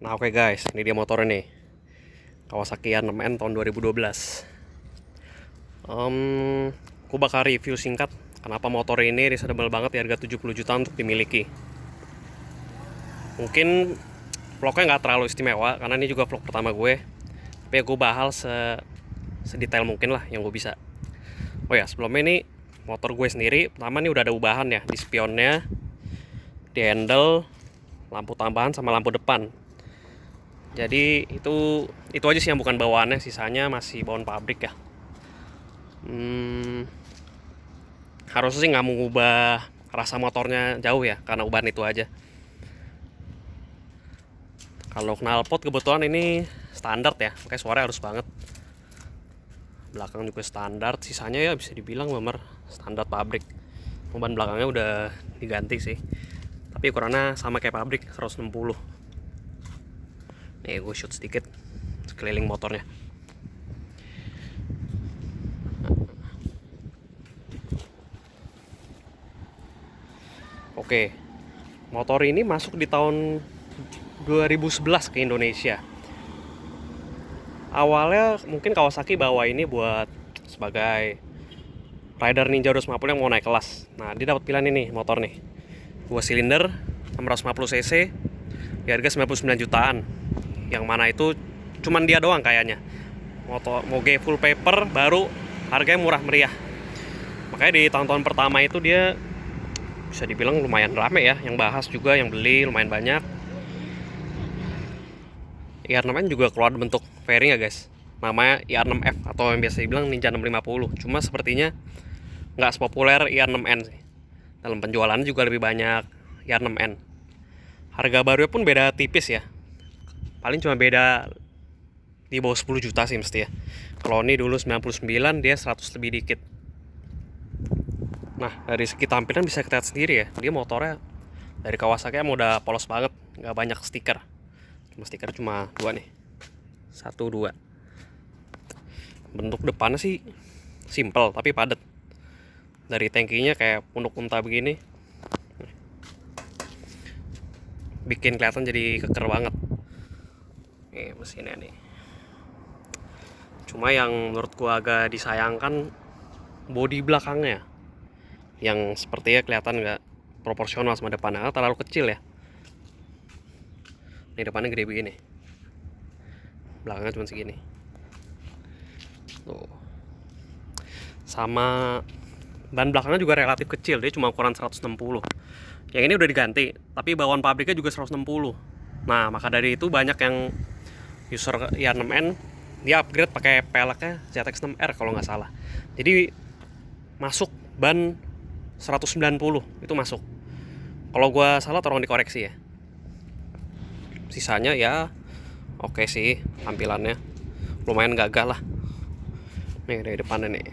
Nah oke guys, ini dia motor ini Kawasaki R6N tahun 2012. Aku bakal review singkat kenapa motor ini reasonable banget di harga 70 juta untuk dimiliki. Mungkin vlognya nggak terlalu istimewa karena ini juga vlog pertama gue, tapi gue bahas sedetail mungkin lah yang gue bisa. Oh ya, sebelumnya ini motor gue sendiri, pertama nih udah ada ubahan ya di spionnya, di handle, lampu tambahan sama lampu depan. Jadi itu aja sih yang bukan bawaannya, sisanya masih bawaan pabrik ya. Harusnya sih nggak mau ngubah rasa motornya jauh ya, karena ubahan itu aja. Kalau knalpot kebetulan ini standar ya, makanya suaranya harus banget. Belakang juga standar, sisanya ya bisa dibilang bener standar pabrik. Ban belakangnya udah diganti sih, tapi ukurannya sama kayak pabrik, 160. Nih gue shoot sedikit sekeliling motornya. Oke, motor ini masuk di tahun 2011 ke Indonesia. Awalnya mungkin Kawasaki bawa ini buat sebagai rider Ninja 250 yang mau naik kelas. Nah, dia dapat pilihan ini motor nih, 2 silinder 650 cc di harga 99 jutaan. Yang mana itu cuman dia doang kayaknya. Moge full paper baru, harganya murah meriah. Makanya di tahun-tahun pertama itu dia bisa dibilang lumayan rame ya, yang bahas juga, yang beli lumayan banyak. IR6N juga keluar bentuk fairing ya guys, namanya IR6F atau yang biasa dibilang Ninja 650. Cuma sepertinya nggak sepopuler IR6N sih. Dalam penjualannya juga lebih banyak IR6N. Harga barunya pun beda tipis ya, paling cuma beda di bawah 10 juta sih mesti ya. Kalau ini dulu 99, dia 100 lebih dikit. Nah, dari segi tampilan bisa kita lihat sendiri ya, dia motornya dari Kawasaki udah polos banget, nggak banyak stiker. Stiker cuma 2 nih, 1, 2. Bentuk depannya sih simple tapi padat. Dari tangkinya kayak punduk unta begini, bikin kelihatan jadi keker banget. Nih mesinnya nih. Cuma yang menurut gua agak disayangkan bodi belakangnya, yang sepertinya kelihatan nggak proporsional sama depannya, terlalu kecil ya. Ini depannya gede begini, belakangnya cuma segini tuh. Sama ban belakangnya juga relatif kecil, dia cuma ukuran 160. Yang ini udah diganti, tapi bawaan pabriknya juga 160. Nah, maka dari itu banyak yang user IR6N dia upgrade pakai peleknya ZX6R kalau nggak salah. Jadi masuk ban 190 itu masuk. Kalau gua salah tolong dikoreksi ya. Sisanya ya oke sih, tampilannya lumayan gagah lah. Nih dari depannya nih.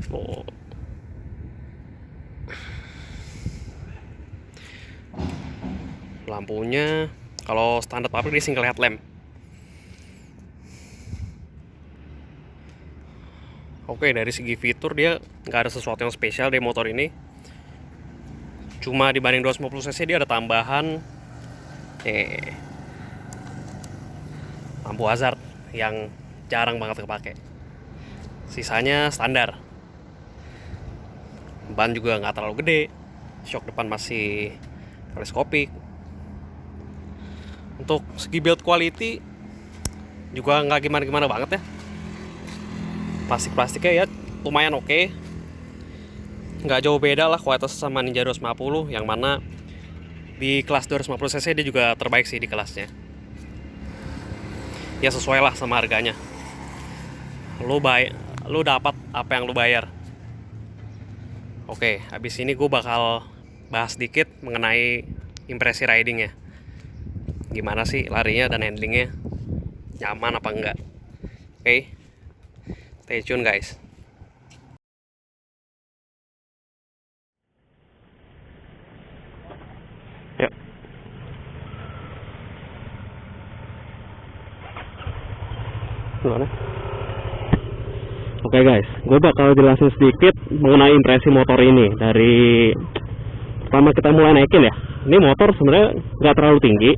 Oh. Lampunya kalau standar pabrik di single headlamp. Oke, dari segi fitur dia nggak ada sesuatu yang spesial di motor ini. Cuma dibanding 250 cc dia ada tambahan lampu hazard yang jarang banget kepake. Sisanya standar. Ban juga nggak terlalu gede. Shock depan masih teleskopik. Untuk segi build quality juga nggak gimana-gimana banget ya. Plastiknya ya lumayan oke. Nggak jauh beda lah kualitas sama Ninja 250, yang mana di kelas 250 cc dia juga terbaik sih di kelasnya. Ya sesuai lah sama harganya. Lu dapat apa yang lu bayar. Oke, habis ini gue bakal bahas sedikit mengenai impresi ridingnya. Gimana sih larinya dan handlingnya, nyaman apa enggak. Oke, stay tune guys. Yuk. Gimana? Oke guys, gue bakal jelasin sedikit mengenai impresi motor ini. Dari pertama kita mulai naikin ya. Ini motor sebenarnya nggak terlalu tinggi,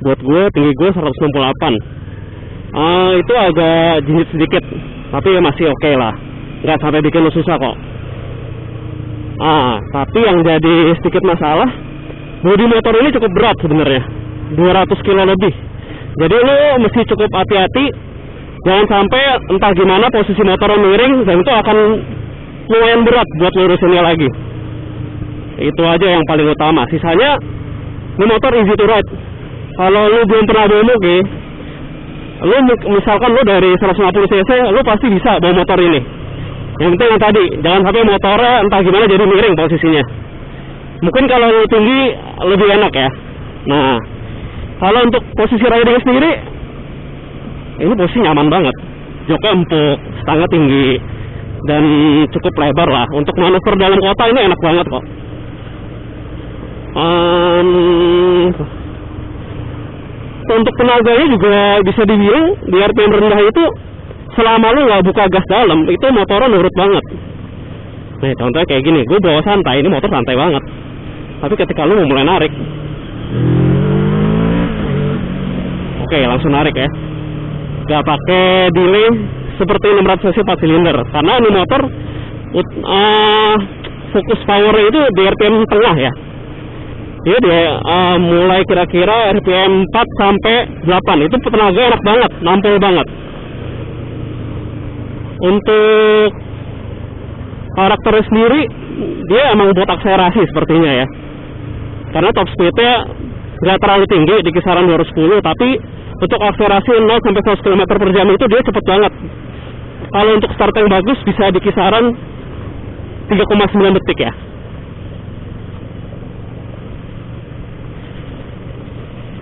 buat gue tinggi gue 168. Itu agak jijik sedikit, tapi masih oke lah, nggak sampai bikin lo susah kok. Tapi yang jadi sedikit masalah, bodi motor ini cukup berat sebenarnya, 200 kilo lebih. Jadi lo mesti cukup hati-hati, jangan sampai entah gimana posisi motor miring, dan itu akan lumayan berat buat lurusinnya lagi. Itu aja yang paling utama. Sisanya ini motor easy to ride. Kalau lu belum pernah bawa moge, lu misalkan lu dari 150 cc, lu pasti bisa bawa motor ini. Yang penting yang tadi, jangan sampai motornya entah gimana jadi miring posisinya. Mungkin kalau lu tinggi lebih enak ya. Nah, kalau untuk posisi riding sendiri, ini posisi nyaman banget. Joknya empuk, stangnya tinggi, dan cukup lebar lah. Untuk manuver dalam kota ini enak banget kok. Untuk tenaganya juga bisa dibilang di RPM rendah itu, selama lu nggak buka gas dalam, itu motornya nurut banget. Nih contohnya kayak gini, gue bawa santai, ini motor santai banget. Tapi ketika lu mau mulai narik, oke, langsung narik ya, gak pakai delay seperti 600 cc 4 silinder, karena ini motor fokus powernya itu di RPM tengah ya. Dia mulai kira-kira RPM 4 sampai 8. Itu tenaga enak banget, nampol banget. Untuk karakternya sendiri, dia emang buat akselerasi sepertinya ya. Karena top speednya nggak terlalu tinggi di kisaran 210, tapi untuk akselerasi 0 sampai 100 km per jam itu dia cepet banget. Kalau untuk start yang bagus bisa di kisaran 3,9 detik ya.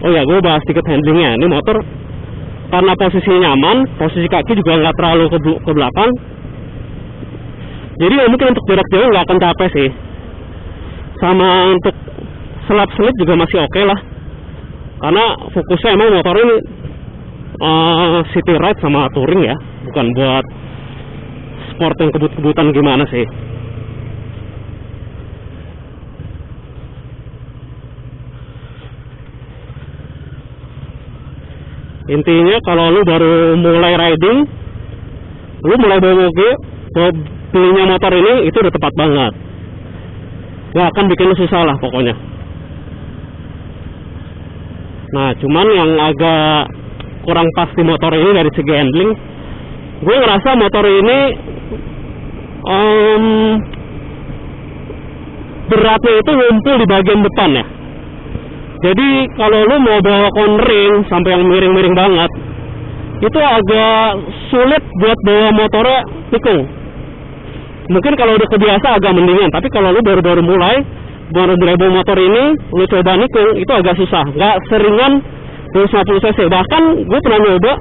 Oh ya, gue bahas sedikit handlingnya. Ini motor karena posisinya nyaman, posisi kaki juga nggak terlalu ke belakang. Jadi mungkin untuk jarak jauh nggak akan capek sih. Sama untuk selap-selip juga masih oke lah. Karena fokusnya emang motor ini city ride sama touring ya, bukan buat sport yang kebut-kebutan gimana sih. Intinya kalau lu baru mulai riding, lu mulai bawa moge, belinya motor ini itu udah tepat banget. Gak akan bikin lu susah lah pokoknya. Nah, cuman yang agak kurang pas di motor ini dari segi handling, gue ngerasa motor ini beratnya itu ngumpul di bagian depan ya. Jadi kalau lu mau bawa konring sampai yang miring-miring banget, itu agak sulit buat bawa motornya tikung. Mungkin kalau udah kebiasa agak mendingan, tapi kalau lu baru mulai bawa motor ini, lu coba nikung, itu agak susah. Gak seringan 250 cc. Bahkan gue pernah nyoba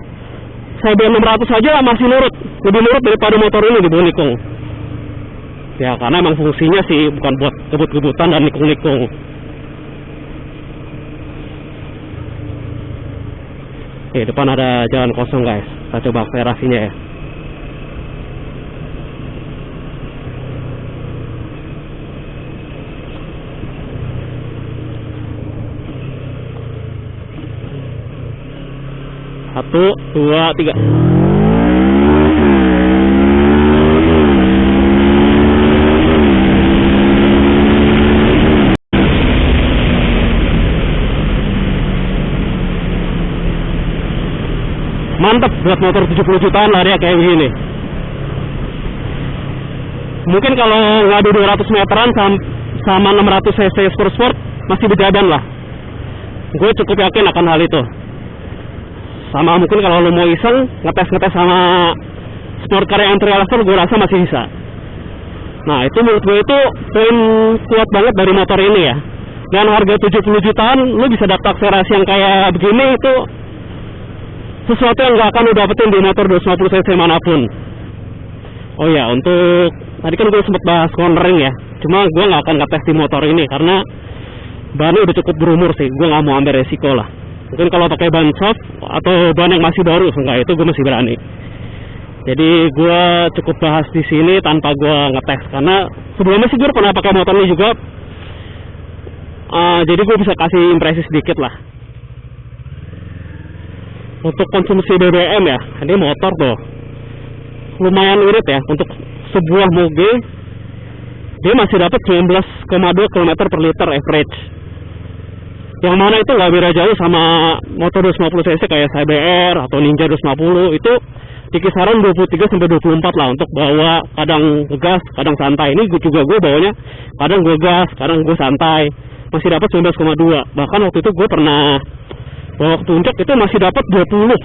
CBR 600 aja masih nurut, lebih nurut daripada motor ini di bawah nikung. Ya karena emang fungsinya sih bukan buat kebut-kebutan dan nikung-nikung. Depan ada jalan kosong guys, kita coba akselerasinya ya. Satu, dua, tiga. Mantap buat motor 70 jutaan lari kayak begini. Mungkin kalau ngadu 200 meteran sama 600 cc sport masih berjalan lah. Gue cukup yakin akan hal itu. Sama mungkin kalau lo mau iseng ngetes sama sport car yang entry level, gue rasa masih bisa. Nah itu menurut gue itu poin kuat banget dari motor ini ya. Dengan harga 70 jutaan lo bisa dapat akselerasi yang kayak begini, itu sesuatu yang gak akan lo dapetin di motor 250 cc manapun. Oh ya, untuk tadi kan gue sempet bahas cornering ya, cuma gue gak akan ngetes di motor ini karena bannya udah cukup berumur sih. Gue gak mau ambil resiko lah. Mungkin kalau pakai ban soft atau ban yang masih baru, enggak, itu gue masih berani. Jadi gue cukup bahas di sini tanpa gue ngetes, karena sebelumnya sih gue pernah pakai motor ini juga. Jadi gue bisa kasih impresi sedikit lah. untuk konsumsi BBM ya, ini motor tuh lumayan irit ya. Untuk sebuah moge dia masih dapat 19,2 km per liter average, yang mana itu nggak beda jauh sama motor 250 cc kayak CBR atau Ninja 250. Itu di kisaran 23-24 lah untuk bawa, kadang ngegas kadang santai. Ini gue bawanya kadang gue gas kadang gue santai, masih dapat 19,2. Bahkan waktu itu gue pernah bawa ke puncak itu masih dapat 20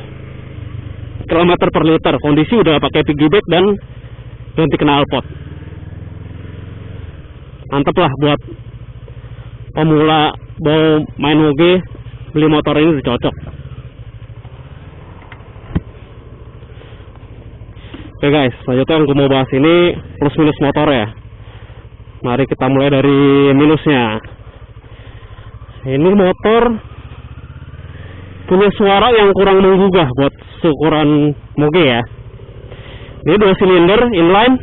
km per liter, kondisi udah pakai piggyback dan ganti knalpot. Mantep lah buat pemula mau main moge, beli motor ini udah cocok. Oke guys, selanjutnya yang gue mau bahas ini plus minus motor ya. Mari kita mulai dari minusnya. Ini motor punya suara yang kurang menggugah buat seukuran moge ya. Ini 2 silinder inline,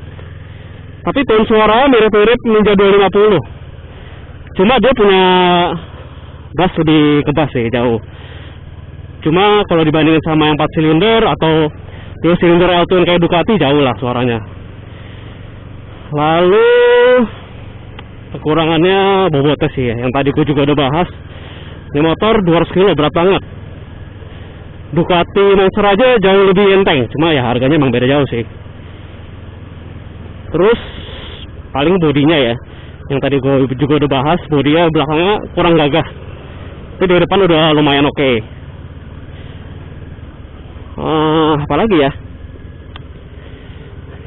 tapi tone suaranya mirip-mirip Ninja 250. Cuma dia punya bass lebih kebas sih, jauh. Cuma kalau dibandingin sama yang 4 silinder atau 2 silinder L-twin kayak Ducati, jauh lah suaranya. Lalu kekurangannya bobotnya sih ya, yang tadi gue juga udah bahas. Ini motor 200 kilo, berat banget. Ducati Monster aja jauh lebih enteng, cuma ya harganya emang beda jauh sih. Terus paling bodinya ya, yang tadi gue juga udah bahas, bodinya belakangnya kurang gagah, tapi di depan udah lumayan oke. Apalagi ya,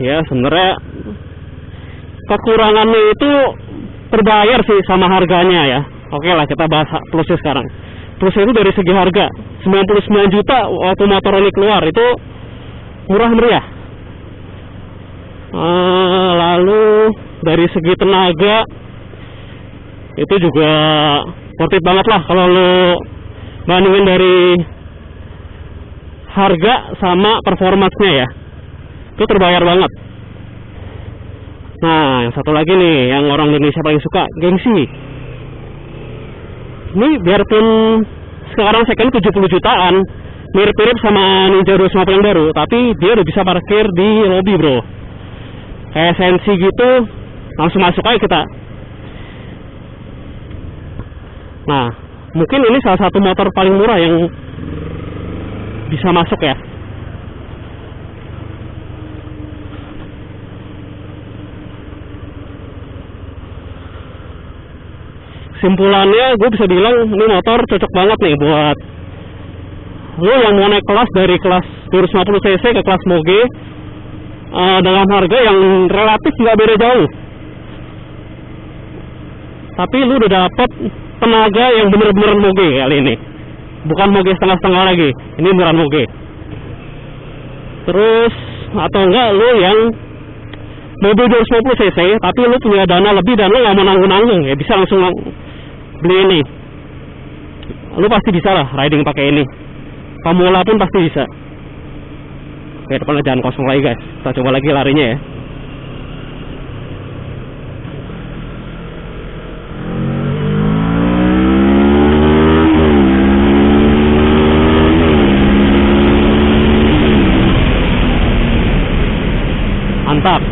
ya sebenarnya kekurangannya itu terbayar sih sama harganya ya. Oke lah, kita bahas plusnya sekarang. Plusnya itu dari segi harga, 99 juta waktu motor ini keluar, itu murah meriah. Lalu dari segi tenaga itu juga worth it banget lah kalau lo bandingin dari harga sama performance-nya ya. Itu terbayar banget. Nah, yang satu lagi nih yang orang Indonesia paling suka, gengsi. Ini biarpun sekarang second 70 jutaan, mirip-mirip sama Ninja 250 yang baru, tapi dia udah bisa parkir di lobby bro. Kayak sensi gitu, langsung masuk aja kita. Nah, mungkin ini salah satu motor paling murah yang bisa masuk ya. Kesimpulannya gue bisa bilang ini motor cocok banget nih buat lo yang mau naik kelas dari kelas 250 cc ke kelas moge, dengan harga yang relatif nggak beda jauh, tapi lu udah dapet tenaga yang bener-bener moge kali ini, bukan moge setengah-setengah lagi, ini beneran moge. Terus atau enggak lu yang mobil 250 cc tapi lu punya dana lebih dan lu nggak mau nanggung-nanggung ya, bisa langsung beli ini. Lu pasti bisa lah riding pakai ini, pemula pun pasti bisa. Oke, depannya jangan kosong lagi guys, kita coba lagi larinya ya. Mantap.